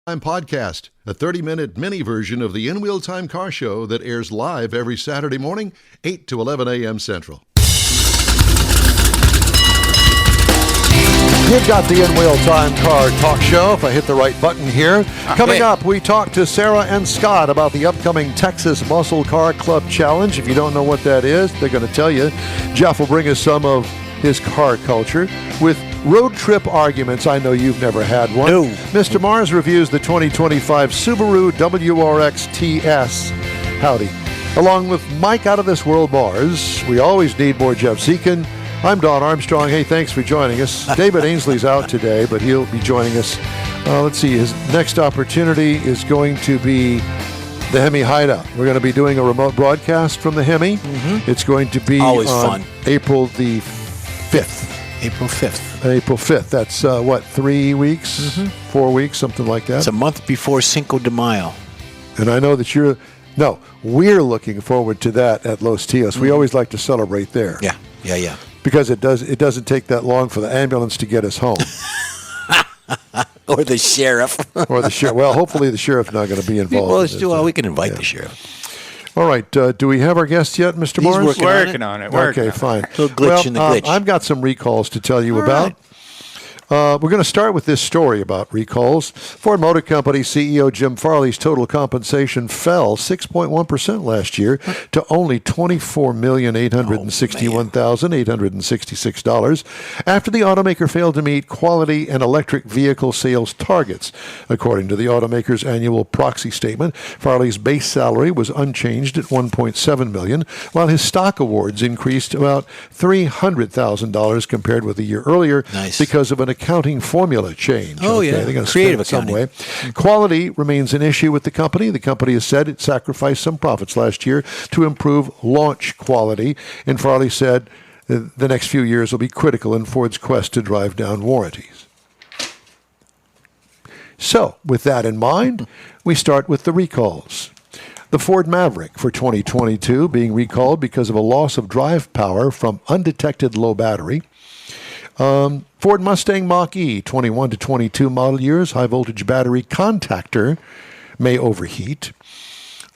Time Podcast, a 30-minute mini version of the In-Wheel Time Car Show that airs live every Saturday morning, 8 to 11 a.m. Central. You've got the In-Wheel Time Car Talk Show, if I hit the right button here. Coming up, we talk to Sarah and Scott about the upcoming Texas Muscle Car Club Challenge. If you don't know what that is, they're going to tell you. Jeff will bring us some of his car culture with road trip arguments. I know you've never had one. No. Mr. Mars reviews the 2025 Subaru WRX TS. Howdy. Along with Mike Out of This World Mars, we always need more Jeff Dziekan. I'm Don Armstrong. Hey, thanks for joining us. David Ainsley's out today, but he'll be joining us. Let's see, his next opportunity is going to be the Hemi Hideout. We're going to be doing a remote broadcast from the Hemi. Mm-hmm. It's going to be always on fun. April the 5th. April 5th. April 5th. That's, 3 weeks, 4 weeks, something like that. It's a month before Cinco de Mayo. And I know that we're looking forward to that at Los Tios. We always like to celebrate there. Yeah. Because it doesn't take that long for the ambulance to get us home. Or the sheriff. Well, hopefully the sheriff's not going to be involved. We can invite the sheriff. All right. Do we have our guest yet, Mr. Morris? He's working on it. Okay, fine. A little glitch in the glitch. I've got some recalls to tell you All about. right. We're going to start with this story about recalls. Ford Motor Company CEO Jim Farley's total compensation fell 6.1% last year to only $24,861,866 after the automaker failed to meet quality and electric vehicle sales targets. According to the automaker's annual proxy statement, Farley's base salary was unchanged at $1.7 million, while his stock awards increased about $300,000 compared with a year earlier because of an accounting formula change. Oh, yeah. They're going to Creative spend it some accounting. way. Quality remains an issue with the company. The company has said it sacrificed some profits last year to improve launch quality. And Farley said the next few years will be critical in Ford's quest to drive down warranties. So, with that in mind, we start with the recalls. The Ford Maverick for 2022 being recalled because of a loss of drive power from undetected low battery. Ford Mustang Mach-E 21 to 22 model years, high voltage battery contactor may overheat.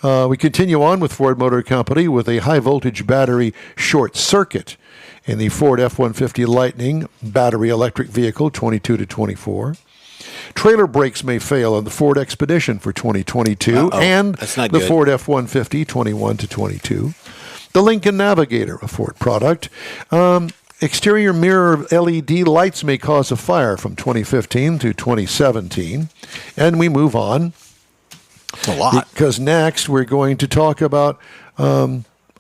We continue on with Ford Motor Company with a high voltage battery short circuit in the Ford F-150 Lightning battery electric vehicle 22 to 24. Trailer brakes may fail on the Ford Expedition for 2022 and the Ford F-150 21 to 22. The Lincoln Navigator, a Ford product. Exterior mirror LED lights may cause a fire from 2015 to 2017. And we move on. A lot. Because next we're going to talk about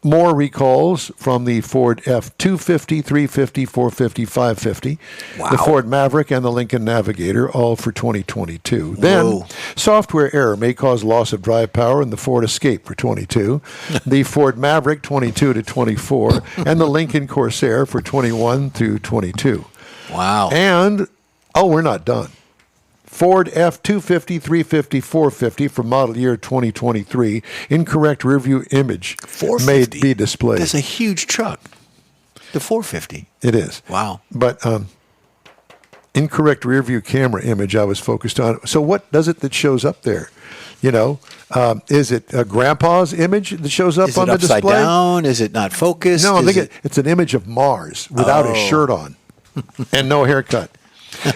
more recalls from the Ford F-250, 350, 450, 550, the Ford Maverick, and the Lincoln Navigator, all for 2022. Then, software error may cause loss of drive power in the Ford Escape for 22, the Ford Maverick 22 to 24, and the Lincoln Corsair for 21 through 22. Wow. And, we're not done. Ford F-250, 350, 450 for model year 2023. Incorrect rearview image may be displayed. That's a huge truck. The 450. It is. Wow. But incorrect rearview camera image I was focused on. So what does it that shows up there? Is it a grandpa's image that shows up on the display? Is it upside down? Is it not focused? No, I think it's an image of Mars without his shirt on and no haircut.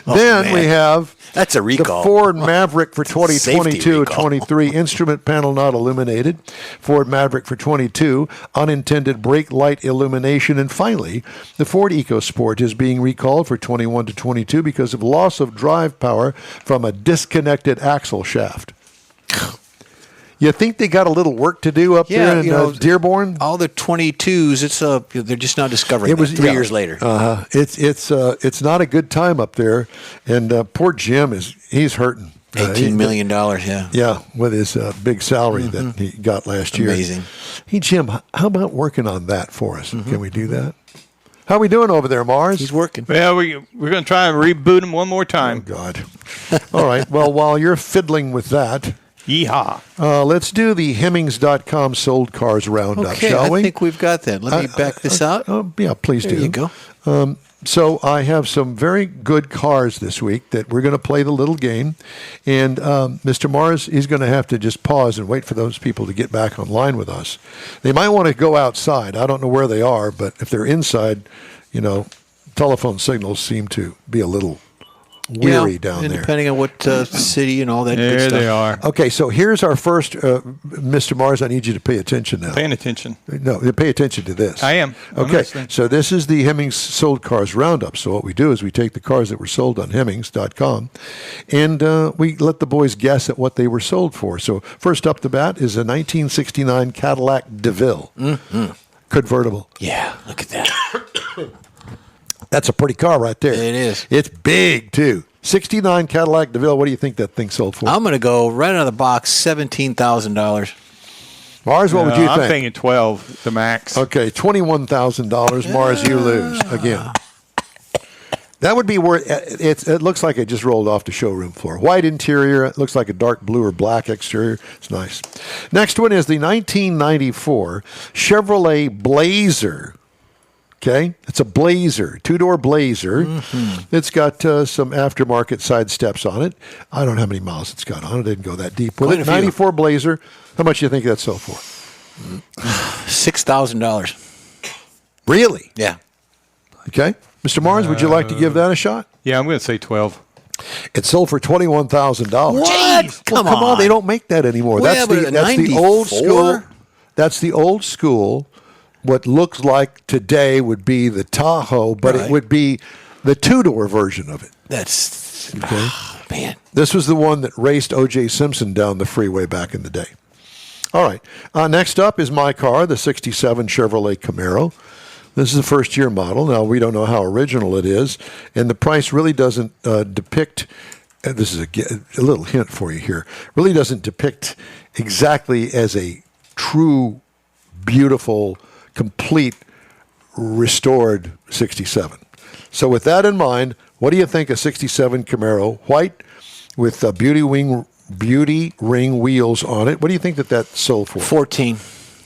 Then we have that's a recall. The Ford Maverick for 2022-23, instrument panel not illuminated. Ford Maverick for 22, unintended brake light illumination. And finally, the Ford EcoSport is being recalled for 21 to 22 because of loss of drive power from a disconnected axle shaft. You think they got a little work to do up there in Dearborn? All the 22s, they're just now discovering it. 3 years later. It's not a good time up there, and poor Jim he's hurting. $18 million, yeah. Yeah, with his big salary that he got last year. Amazing. Hey, Jim, how about working on that for us? Can we do that? How are we doing over there, Mars? He's working. Well, we're going to try and reboot him one more time. Oh, God. All right. Well, while you're fiddling with that, yeehaw. Let's do the Hemmings.com sold cars roundup, shall we? I think we've got that. Let me back this out. Yeah, please do. There you go. So I have some very good cars this week that we're going to play the little game. And Mr. Mars, he's going to have to just pause and wait for those people to get back online with us. They might want to go outside. I don't know where they are, but if they're inside, telephone signals seem to be a little weary down there. Depending on what city and all that good There stuff. they are. Okay, so here's our first, Mr. Mars, I need you to pay attention now. Paying attention. No, pay attention to this. I am. I'm Okay, listening. so this is the Hemmings Sold Cars Roundup. So what we do is we take the cars that were sold on Hemmings.com, and we let the boys guess at what they were sold for. So first up the bat is a 1969 Cadillac DeVille. Convertible. Yeah, look at that. That's a pretty car right there. It is. It's big, too. 69 Cadillac DeVille. What do you think that thing sold for? I'm going to go right out of the box, $17,000. Mars, what would you I'm think? thinking 12, the max. Okay, $21,000. Mars, you lose again. That would be worth it. Looks like it just rolled off the showroom floor. White interior. It looks like a dark blue or black exterior. It's nice. Next one is the 1994 Chevrolet Blazer. Okay, it's a Blazer, two-door Blazer. It's got some aftermarket side steps on it. I don't know how many miles it's got on it. I didn't go that deep with Quite it. a few. 94 Blazer. How much do you think that sold for? $6,000. Really? Yeah. Okay. Mr. Mars, would you like to give that a shot? Yeah, I'm going to say 12. It sold for $21,000. What? Come on, they don't make that anymore. Well, That's yeah, the but that's the old 94? school. That's the old school. What looks like today would be the Tahoe, but it Right. would be the two-door version of it. That's, man. This was the one that raced O.J. Simpson down the freeway back in the day. All right. Next up is my car, the 67 Chevrolet Camaro. This is a first-year model. Now, we don't know how original it is, and the price really doesn't depict this is a little hint for you here, really doesn't depict exactly as a true, beautiful, complete, restored 67. So with that in mind, what do you think a 67 Camaro, white, with beauty ring wheels on it, what do you think that sold for? 14.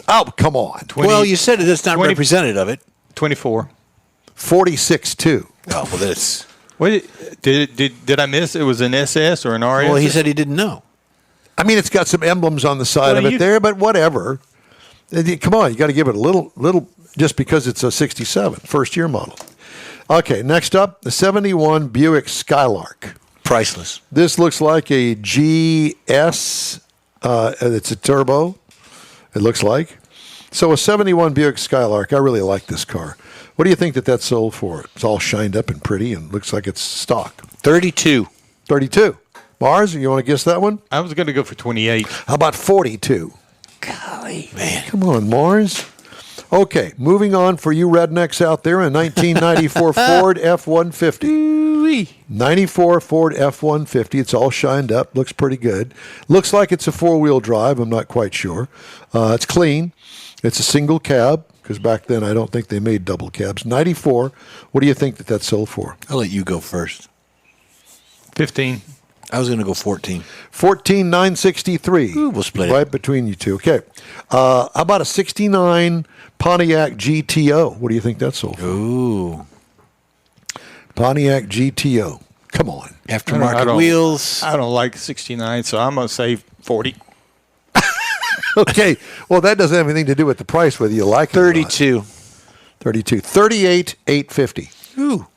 Oh, come on. 20, Well, you said that's not 20 representative of it. 24. 46.2. Oh, well, that's. What did I miss? It was an SS or an RS? Well, he said he didn't know. I mean, it's got some emblems on the side Well, of it there, but whatever. Come on, you got to give it a little, just because it's a 67, first-year model. Okay, next up, the 71 Buick Skylark. Priceless. This looks like a GS. It's a turbo, it looks like. So a 71 Buick Skylark, I really like this car. What do you think that sold for? It's all shined up and pretty and looks like it's stock. 32. 32. Mars, you want to guess that one? I was going to go for 28. How about 42? Golly, man. Come on, Mars. Okay, moving on for you rednecks out there, a 1994 Ford F-150. 94 Ford F-150. It's all shined up. Looks pretty good. Looks like it's a four-wheel drive. I'm not quite sure. It's clean. It's a single cab, because back then I don't think they made double cabs. 94. What do you think that sold for? I'll let you go first. 15. I was going to go 14. 14,963. Ooh, we'll split it. Right between you two. Okay. How about a 69 Pontiac GTO? What do you think that sold for? Ooh. Pontiac GTO. Come on. Aftermarket wheels. I don't like 69, so I'm going to say 40. Okay. Well, that doesn't have anything to do with the price, whether you like it or not. 32. 32. 38,850. Ooh.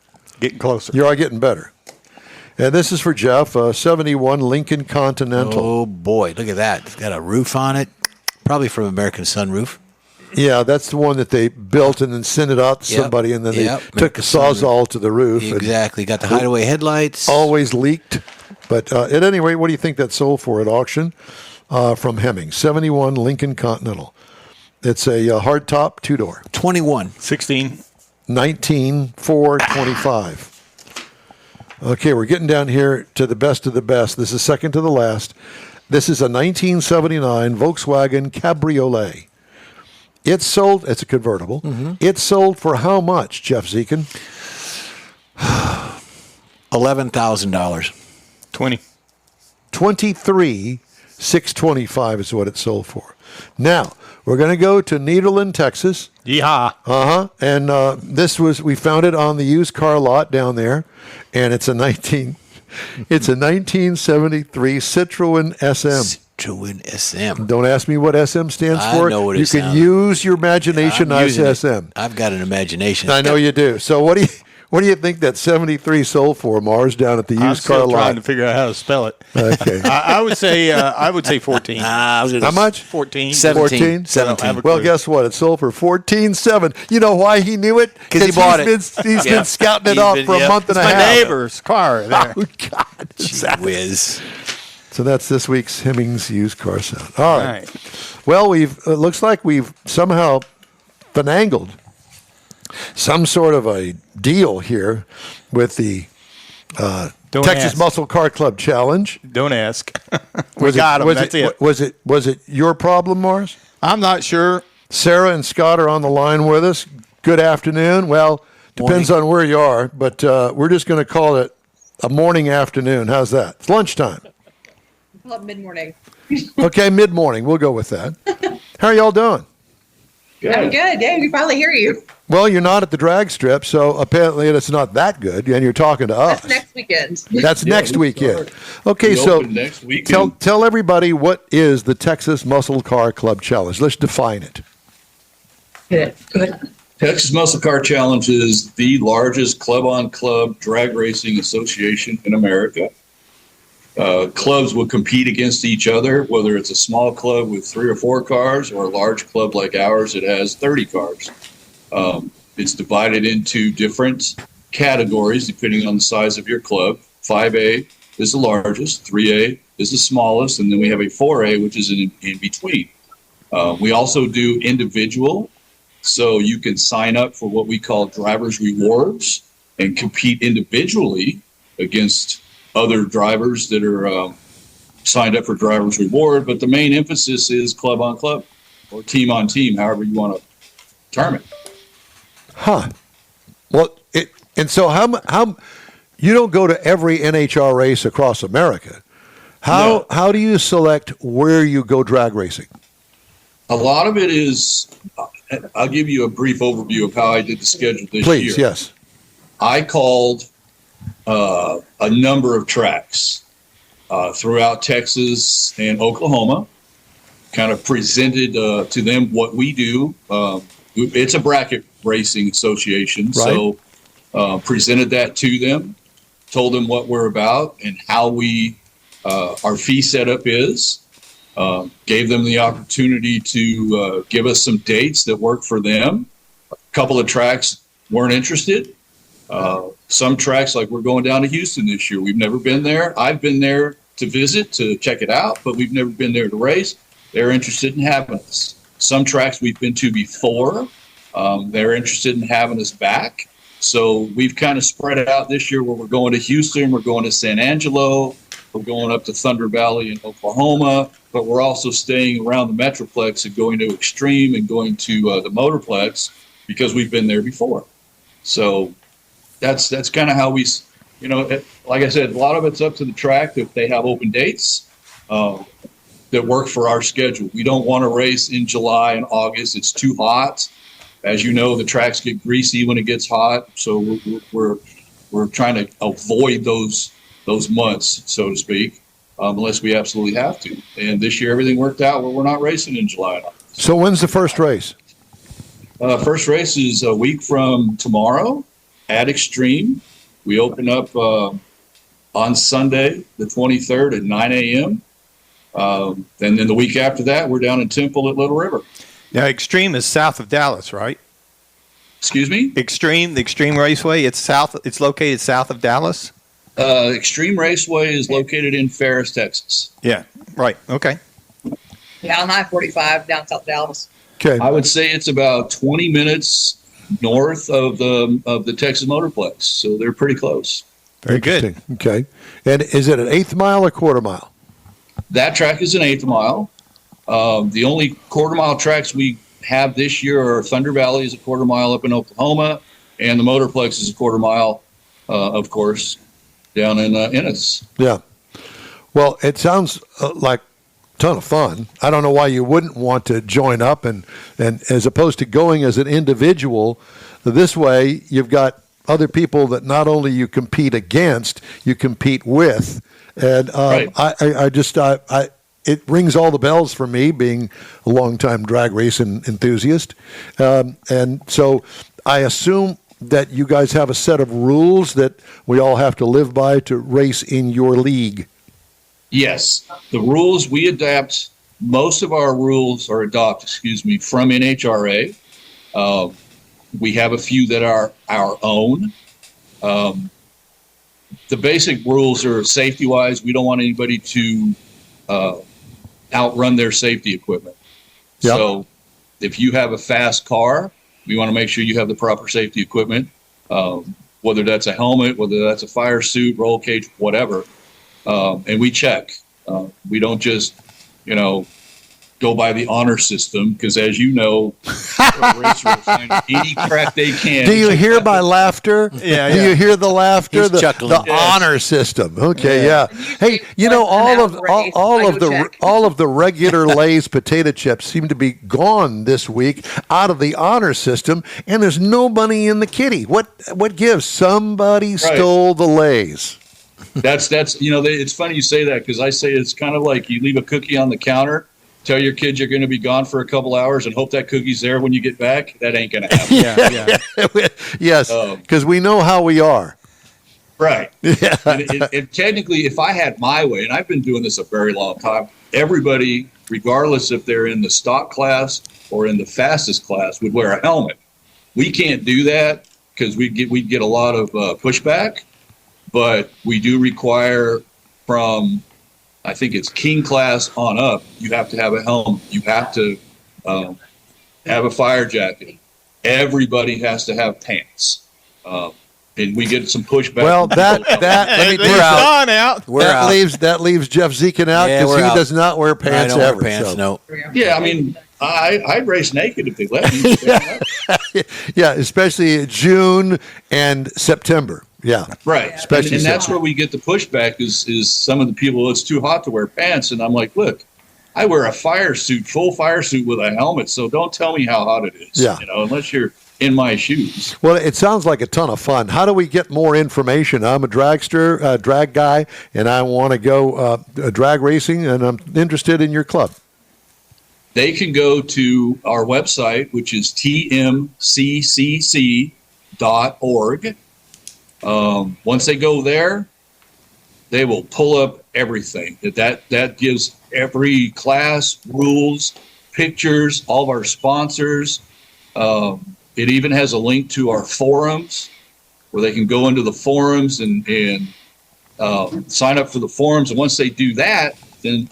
Getting closer. You are getting better. And this is for Jeff, 71 Lincoln Continental. Oh, boy. Look at that. It's got a roof on it. Probably from American Sunroof. Yeah, that's the one that they built and then sent it out to somebody, and then they took the Sawzall to the roof. Exactly. Got the hideaway headlights. Always leaked. But at any rate, what do you think that sold for at auction from Hemmings? 71 Lincoln Continental. It's a hardtop two-door. 21. 16. 19,425. Okay, we're getting down here to the best of the best. This is second to the last. This is a 1979 Volkswagen Cabriolet. It sold, it's a convertible. It sold for how much, Jeff Dziekan? $11,000. 20. 23 $625 is what it sold for. Now, we're going to go to Nederland, Texas. Yeehaw. And we found it on the used car lot down there, and it's a 1973 Citroen SM. Citroen SM. Don't ask me what SM stands I for. know what you it can sounds. use your imagination I'm as using it. SM. I've got an imagination. I know you do. So what do you think that 73 sold for, Mars, down at the I'm used car still trying to lot? figure out how to spell it. Okay. I would say 14. How much? 14. 14? 17. Well, guess what? It sold for $14,700. You know why he knew it? 'Cause he bought it. He's Yeah. been scouting it He's off been- for a yep. month and It's a my half. neighbor's car there. Oh, God. Gee whiz. So that's this week's Hemmings used car sound. All right. All right. Well, it looks like we've somehow finagled some sort of a deal here with the Don't Texas ask. Muscle Car Club Challenge. Don't ask. We got them. That's it. Was it your problem, Morris? I'm not sure. Sarah and Scott are on the line with us. Good afternoon. Well, depends on where you are, but we're just going to call it a morning afternoon. How's that? It's lunchtime. Well, mid-morning. Okay, mid-morning. We'll go with that. How are y'all doing? I'm good. Yeah, we finally hear you. Well, you're not at the drag strip, so apparently it's not that good, and you're talking to us. That's next weekend. That's next weekend. Okay, We so open next weekend. tell everybody what is the Texas Muscle Car Club Challenge. Let's define it. Good. Texas Muscle Car Challenge is the largest club-on-club drag racing association in America. Clubs will compete against each other, whether it's a small club with 3 or 4 cars or a large club like ours that has 30 cars. It's divided into different categories depending on the size of your club. 5A is the largest, 3A is the smallest, and then we have a 4A, which is in between. We also do individual, so you can sign up for what we call driver's rewards and compete individually against other drivers that are signed up for driver's reward. But the main emphasis is club on club or team on team, however you want to term it. Huh. Well, so how you don't go to every NHR race across America. How do you select where you go drag racing? A lot of it is, I'll give you a brief overview of how I did the schedule this year. Please, yes. I called a number of tracks throughout Texas and Oklahoma, kind of presented to them what we do. It's a bracket racing association, Right. so presented that to them, told them what we're about and how our fee setup is. Gave them the opportunity to give us some dates that work for them. A couple of tracks weren't interested. Some tracks, like we're going down to Houston this year. We've never been there. I've been there to visit, to check it out, but we've never been there to race. They're interested in having us. Some tracks we've been to before. They're interested in having us back. So we've kind of spread it out this year where we're going to Houston, we're going to San Angelo, we're going up to Thunder Valley in Oklahoma, but we're also staying around the Metroplex and going to Extreme and going to the Motorplex because we've been there before. So that's kind of how we, like I said, a lot of it's up to the track if they have open dates that work for our schedule. We don't want to race in July and August. It's too hot. As you know, the tracks get greasy when it gets hot. So we're trying to avoid those months, so to speak, unless we absolutely have to. And this year, everything worked out where we're not racing in July and August. So when's the first race? First race is a week from tomorrow at Extreme. We open up on Sunday, the 23rd at 9 a.m. And then the week after that, we're down in Temple at Little River. Now, Extreme is south of Dallas, right? Excuse me? The Extreme Raceway, it's located south of Dallas? Extreme Raceway is located in Ferris, Texas. Yeah, right. Okay. Yeah, on I-45 down South Dallas. Okay. I would say it's about 20 minutes north of the Texas Motorplex, so they're pretty close. Very good. Interesting. Okay. And is it an eighth mile or quarter mile? That track is an eighth mile. The only quarter mile tracks we have this year are Thunder Valley is a quarter mile up in Oklahoma, and the Motorplex is a quarter mile, of course, down in Ennis. Yeah. Well, it sounds like ton of fun. I don't know why you wouldn't want to join up and as opposed to going as an individual. This way, you've got other people that not only you compete against, you compete with. And Right. it rings all the bells for me, being a longtime drag racing enthusiast. And so I assume that you guys have a set of rules that we all have to live by to race in your league. Yes, the rules we adapt. Most of our rules are from NHRA. We have a few that are our own. The basic rules are safety-wise. We don't want anybody to outrun their safety equipment. Yep. So if you have a fast car, we want to make sure you have the proper safety equipment, whether that's a helmet, whether that's a fire suit, roll cage, whatever. And we check. We don't just, go by the honor system, because as you know, racers will find any crack they can. Do you hear my laughter? Yeah, Do yeah. you hear the laughter? He's The chuckling. Yes. honor system. Okay, yeah. Hey, Once an all hour of race, I go check. all of the regular Lay's potato chips seem to be gone this week out of the honor system, and there's no money in the kitty. What gives? Somebody stole the Lay's. That's it's funny you say that, because I say it's kind of like you leave a cookie on the counter, tell your kids you're going to be gone for a couple hours, and hope that cookie's there when you get back. That ain't going to happen. Yeah. Yes, because we know how we are. Right. Yeah. And technically, if I had my way, and I've been doing this a very long time, everybody, regardless if they're in the stock class or in the fastest class, would wear a helmet. We can't do that because we'd get a lot of pushback, but we do require from, I think it's King class on up, you have to have a helmet. You have to have a fire jacket. Everybody has to have pants. And we get some pushback. Well, that let me Leave Don out. We're out. that leaves Jeff Dziekan out Yeah, because we're he out. does not wear I pants don't wear ever. pants, so. no. Yeah, I mean, I'd race naked if they let me. Yeah, especially June and September. Yeah. Right. Especially and that's so. where we get the pushback is some of the people, it's too hot to wear pants. And I'm like, look, I wear a full fire suit with a helmet. So don't tell me how hot it is. Yeah. Unless you're in my shoes. Well, it sounds like a ton of fun. How do we get more information? I'm a drag guy, and I want to go drag racing, and I'm interested in your club. They can go to our website, which is tmccc.org. Once they go there, they will pull up everything. That gives every class, rules, pictures, all of our sponsors. It even has a link to our forums where they can go into the forums and sign up for the forums. And once they do that, then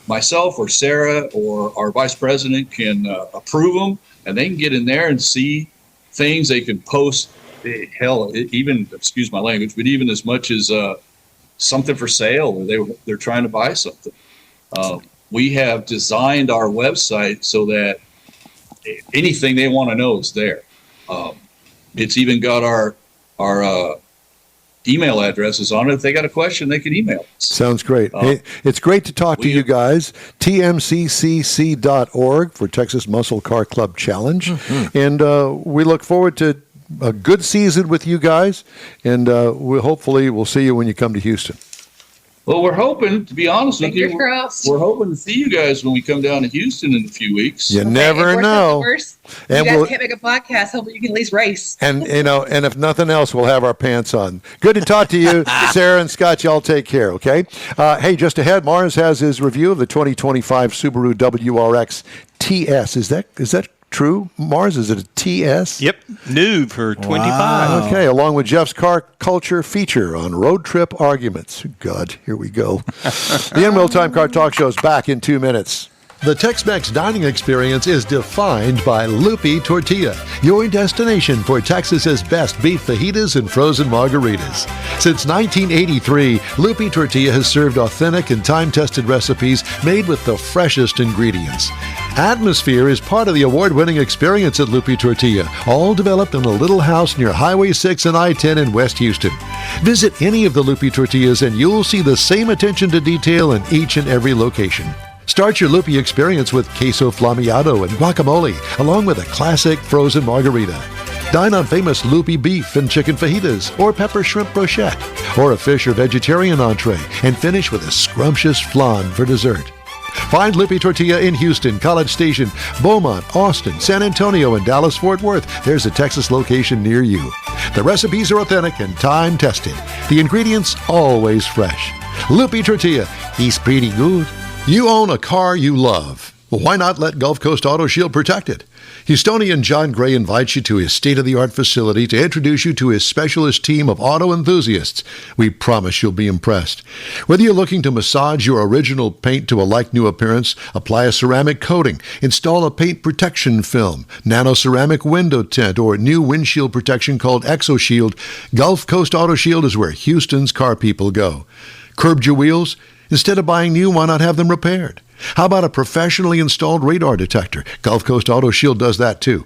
myself or Sarah or our vice president can approve them, and they can get in there and see things. They can post, even, excuse my language, but even as much as something for sale, or they're trying to buy something. We have designed our website so that anything they want to know is there. It's even got our email addresses on it. If they got a question, they can email us. Sounds great. Hey, it's great to talk to you guys. tmccc.org for Texas Muscle Car Club Challenge. Mm-hmm. And we look forward to a good season with you guys. And hopefully we'll see you when you come to Houston. Well, we're hoping, to be honest with you, Fingers crossed. we're hoping to see you guys when we come down to Houston in a few weeks. You never know. You And guys we'll- can't make a podcast. Hopefully you can at least race. And and if nothing else, we'll have our pants on. Good to talk to you, Sarah and Scott. Y'all take care, okay? Hey, just ahead, Mars has his review of the 2025 Subaru WRX TS. Is that true, Mars? Is it a TS? Yep. New for 25. Wow. Okay, along with Jeff's car culture feature on road trip arguments. God, here we go. The In Real Time Car Talk Show is back in 2 minutes. The Tex-Mex dining experience is defined by Lupi Tortilla, your destination for Texas's best beef fajitas and frozen margaritas. Since 1983, Lupi Tortilla has served authentic and time-tested recipes made with the freshest ingredients. Atmosphere is part of the award-winning experience at Lupi Tortilla, all developed in a little house near Highway 6 and I-10 in West Houston. Visit any of the Lupi Tortillas and you'll see the same attention to detail in each and every location. Start your loopy experience with queso flammeado and guacamole, along with a classic frozen margarita. Dine on famous loopy beef and chicken fajitas, or pepper shrimp brochette, or a fish or vegetarian entree, and finish with a scrumptious flan for dessert. Find Loopy Tortilla in Houston, College Station, Beaumont, Austin, San Antonio, and Dallas-Fort Worth. There's a Texas location near you. The recipes are authentic and time-tested. The ingredients always fresh. Loopy Tortilla, he's pretty good. You own a car you love. Well, why not let Gulf Coast Auto Shield protect it? Houstonian John Gray invites you to his state-of-the-art facility to introduce you to his specialist team of auto enthusiasts. We promise you'll be impressed. Whether you're looking to massage your original paint to a like-new appearance, apply a ceramic coating, install a paint protection film, nano-ceramic window tint, or new windshield protection called ExoShield, Gulf Coast Auto Shield is where Houston's car people go. Curbed your wheels? Instead of buying new, why not have them repaired? How about a professionally installed radar detector? Gulf Coast Auto Shield does that too.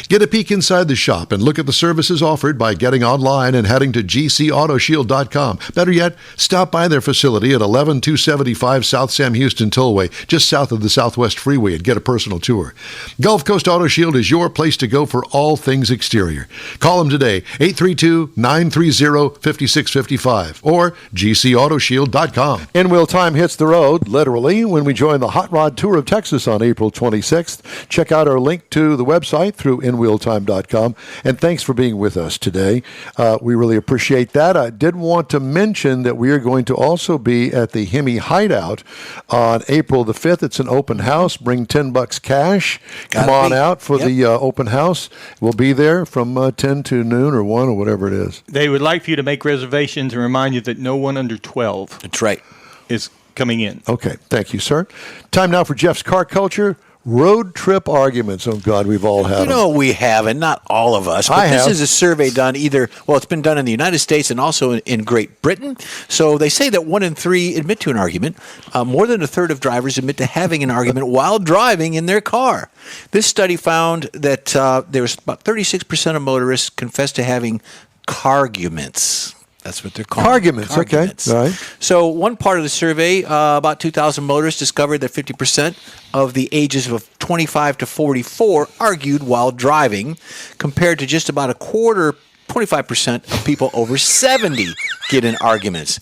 Get a peek inside the shop and look at the services offered by getting online and heading to gcautoshield.com. Better yet, stop by their facility at 11275 South Sam Houston Tollway, just south of the Southwest Freeway, and get a personal tour. Gulf Coast Auto Shield is your place to go for all things exterior. Call them today, 832-930-5655 or gcautoshield.com. In-wheel time hits the road, literally, when we join the Hot Rod Tour of Texas on April 26th. Check out our link to the website through inwheeltime.com. And thanks for being with us today. We really appreciate that. I did want to mention that we are going to also be at the Hemi Hideout on April the 5th. It's an open house. Bring $10 cash. Come on out for the open house. We'll be there from 10 to noon or 1 or whatever it is. They would like for you to make reservations and remind you that no one under 12 That's right. is coming in. Okay. Thank you, sir. Time now for Jeff's Car Culture. Road trip arguments. Oh, God, we've all had them. No, we haven't. Not all of us. But this is a survey done it's been done in the United States and also in Great Britain. So they say that 1 in 3 admit to an argument. More than a third of drivers admit to having an argument while driving in their car. This study found that there was about 36% of motorists confessed to having carguments. That's what they're called. Carguments, okay. All right. So one part of the survey, about 2,000 motorists discovered that 50% of the ages of 25 to 44 argued while driving, compared to just about a quarter, 25% of people over 70 get in arguments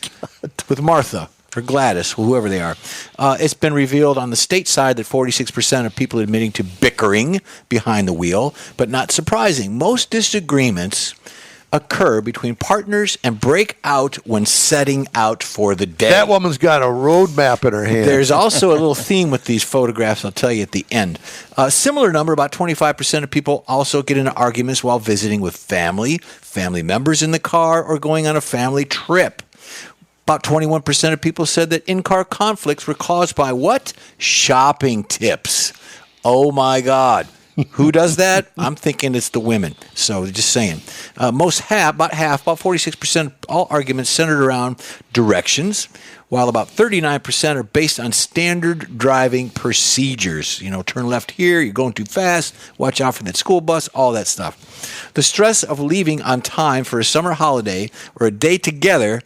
with Martha or Gladys, whoever they are. It's been revealed on the state side that 46% of people admitting to bickering behind the wheel, but not surprising. Most disagreements occur between partners and break out when setting out for the day. That woman's got a road map in her hand. There's also a little theme with these photographs I'll tell you at the end. A similar number, about 25% of people also get into arguments while visiting with family members in the car, or going on a family trip. About 21% of people said that in-car conflicts were caused by what? Shopping tips. Oh, my God. Who does that? I'm thinking it's the women. So just saying. About 46% of all arguments centered around directions, while about 39% are based on standard driving procedures. Turn left here, you're going too fast, watch out for that school bus, all that stuff. The stress of leaving on time for a summer holiday or a day together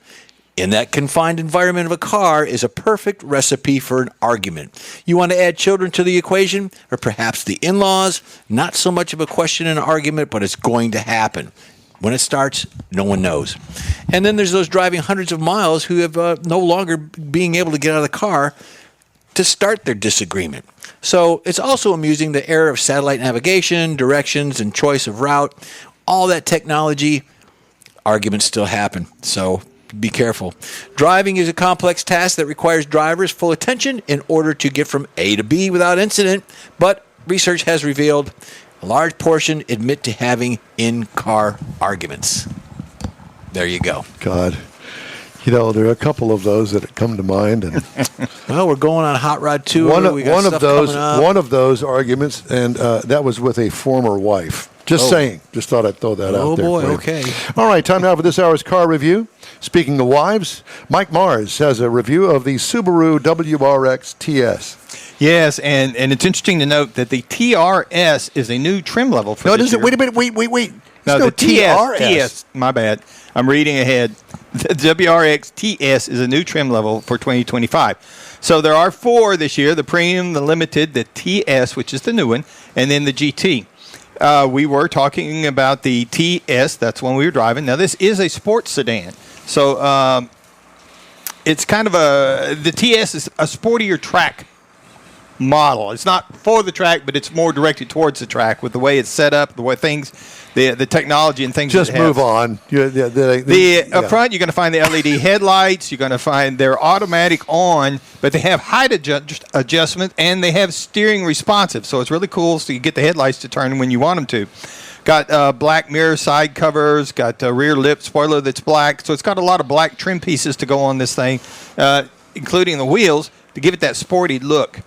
in that confined environment of a car is a perfect recipe for an argument. You want to add children to the equation, or perhaps the in-laws? Not so much of a question in an argument, but it's going to happen. When it starts, no one knows. And then there's those driving hundreds of miles who have no longer being able to get out of the car to start their disagreement. So it's also amusing the era of satellite navigation, directions, and choice of route. All that technology, arguments still happen. So be careful. Driving is a complex task that requires drivers' full attention in order to get from A to B without incident, but research has revealed a large portion admit to having in-car arguments. There you go. God. There are a couple of those that come to mind. And well, we're going on Hot Rod Tour. One of those arguments, and that was with a former wife. Just saying. Just thought I'd throw that out there. Oh, boy, okay. All right, time now for this hour's car review. Speaking of wives, Mike Mars has a review of the Subaru WRX TS. Yes, and it's interesting to note that the TRS is a new trim level for this year. Wait a minute. Wait. No, no the TRS. TS, my bad. I'm reading ahead. The WRX TS is a new trim level for 2025. So there are 4 this year: the Premium, the Limited, the TS, which is the new one, and then the GT. We were talking about the TS. That's one we were driving. Now, this is a sports sedan. So it's kind of the TS is a sportier track model. It's not for the track, but it's more directed towards the track with the way it's set up, the way things, the technology and things. Just that it move has. on. Up front, you're going to find the LED headlights. You're going to find they're automatic on, but they have height adjustment and they have steering responsive. So it's really cool. So you get the headlights to turn when you want them to. Got black mirror side covers. Got a rear lip spoiler that's black. So it's got a lot of black trim pieces to go on this thing, including the wheels to give it that sporty look.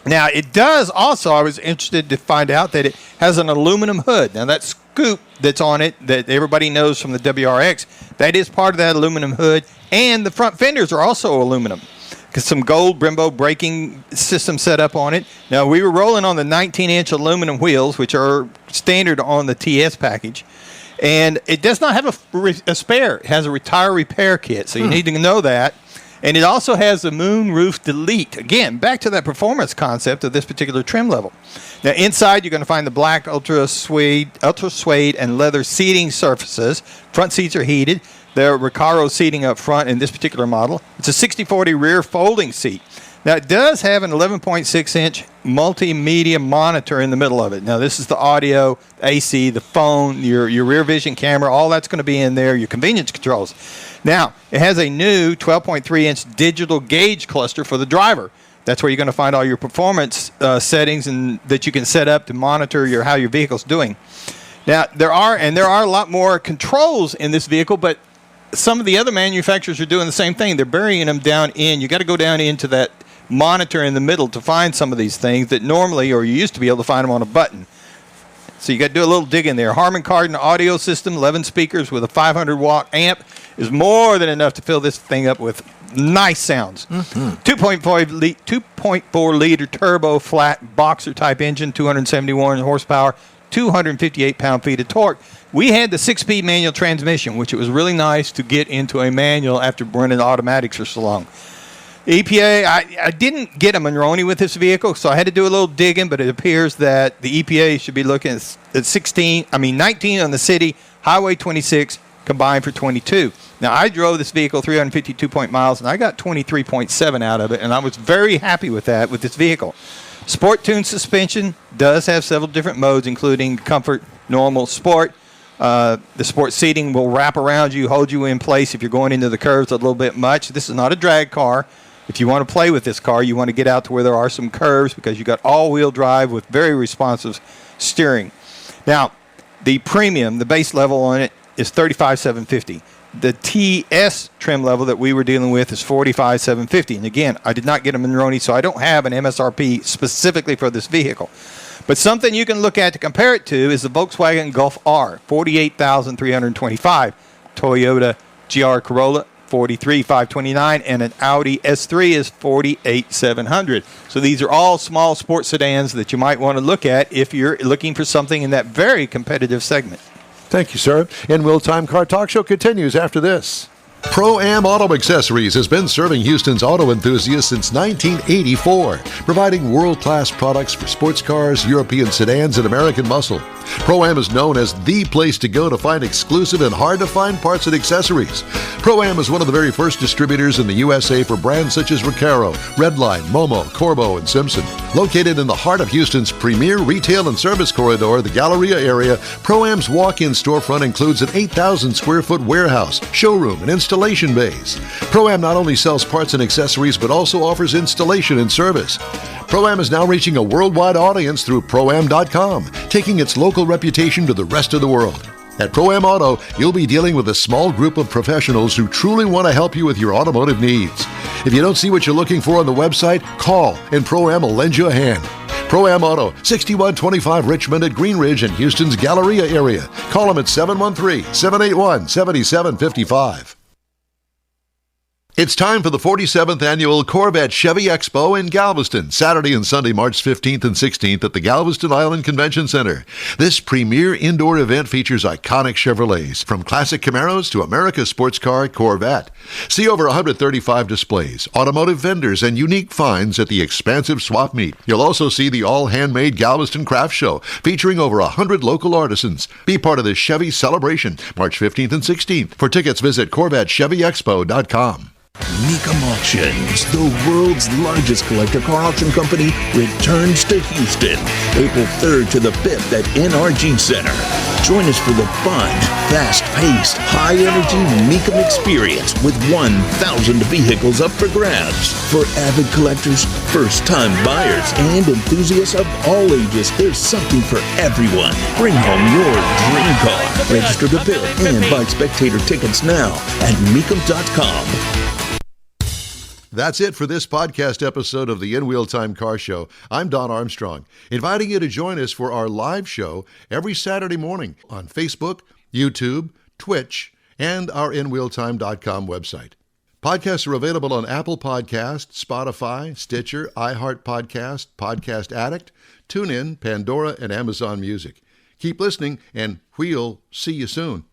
Now, it does also, I was interested to find out that it has an aluminum hood. Now, that scoop that's on it that everybody knows from the WRX, that is part of that aluminum hood. And the front fenders are also aluminum. Because some gold Brembo braking system set up on it. Now, we were rolling on the 19-inch aluminum wheels, which are standard on the TS package. And it does not have a spare. It has a retire repair kit, so you need to know that. And it also has the moon roof delete. Again, back to that performance concept of this particular trim level. Now, inside, you're going to find the black ultra suede, and leather seating surfaces. Front seats are heated. There are Recaro seating up front in this particular model. It's a 60/40 rear folding seat. Now, it does have an 11.6-inch multimedia monitor in the middle of it. Now, this is the audio, AC, the phone, your rear vision camera, all that's going to be in there, your convenience controls. Now, it has a new 12.3-inch digital gauge cluster for the driver. That's where you're going to find all your performance settings and that you can set up to monitor how your vehicle's doing. Now, there are a lot more controls in this vehicle, but some of the other manufacturers are doing the same thing. They're burying them down in. You got to go down into that monitor in the middle to find some of these things that normally, or you used to be able to find them on a button. So you got to do a little dig in there. Harman Kardon audio system, 11 speakers with a 500-watt amp is more than enough to fill this thing up with nice sounds. 2.4-liter turbo flat boxer type engine, 271 horsepower, 258 pound-feet of torque. We had the 6-speed manual transmission, which it was really nice to get into a manual after running automatics for so long. EPA, I didn't get a Monroney with this vehicle, so I had to do a little digging, but it appears that the EPA should be looking at 19 on the city, Highway 26 combined for 22. Now, I drove this vehicle 352 miles, and I got 23.7 out of it, and I was very happy with that with this vehicle. Sport Tune suspension does have several different modes, including comfort, normal, sport. The sport seating will wrap around you, hold you in place if you're going into the curves a little bit much. This is not a drag car. If you want to play with this car, you want to get out to where there are some curves because you got all-wheel drive with very responsive steering. Now, the premium, the base level on it is $35,750. The TS trim level that we were dealing with is $45,750. And again, I did not get a Monroney, so I don't have an MSRP specifically for this vehicle. But something you can look at to compare it to is the Volkswagen Golf R, $48,325. Toyota GR Corolla, $43,529, and an Audi S3 is $48,700. So these are all small sports sedans that you might want to look at if you're looking for something in that very competitive segment. Thank you, sir. And Will Time Car Talk Show continues after this. Pro-Am Auto Accessories has been serving Houston's auto enthusiasts since 1984, providing world-class products for sports cars, European sedans, and American muscle. Pro-Am is known as the place to go to find exclusive and hard-to-find parts and accessories. Pro-Am is one of the very first distributors in the USA for brands such as Recaro, Redline, Momo, Corbo, and Simpson. Located in the heart of Houston's premier retail and service corridor, the Galleria area, Pro-Am's walk-in storefront includes an 8,000-square-foot warehouse, showroom, and installation bays. Pro-Am not only sells parts and accessories, but also offers installation and service. Pro-Am is now reaching a worldwide audience through Pro-Am.com, taking its local reputation to the rest of the world. At Pro-Am Auto, you'll be dealing with a small group of professionals who truly want to help you with your automotive needs. If you don't see what you're looking for on the website, call and Pro-Am will lend you a hand. Pro-Am Auto, 6125 Richmond at Green Ridge in Houston's Galleria area. Call them at 713-781-7755. It's time for the 47th Annual Corvette Chevy Expo in Galveston, Saturday and Sunday, March 15th and 16th at the Galveston Island Convention Center. This premier indoor event features iconic Chevrolets, from classic Camaros to America's sports car Corvette. See over 135 displays, automotive vendors, and unique finds at the expansive swap meet. You'll also see the all-handmade Galveston Craft Show, featuring over 100 local artisans. Be part of the Chevy celebration, March 15th and 16th. For tickets, visit CorvetteChevyExpo.com. Mecum Auctions, the world's largest collector car auction company, returns to Houston, April 3rd to the 5th at NRG Center. Join us for the fun, fast-paced, high-energy Mecum experience with 1,000 vehicles up for grabs. For avid collectors, first-time buyers, and enthusiasts of all ages, there's something for everyone. Bring home your dream car. Register to bid and buy spectator tickets now at Mecum.com. That's it for this podcast episode of the In Wheel Time Car Show. I'm Don Armstrong, inviting you to join us for our live show every Saturday morning on Facebook, YouTube, Twitch, and our InWheelTime.com website. Podcasts are available on Apple Podcasts, Spotify, Stitcher, iHeart Podcast, Podcast Addict, TuneIn, Pandora, and Amazon Music. Keep listening, and we'll see you soon.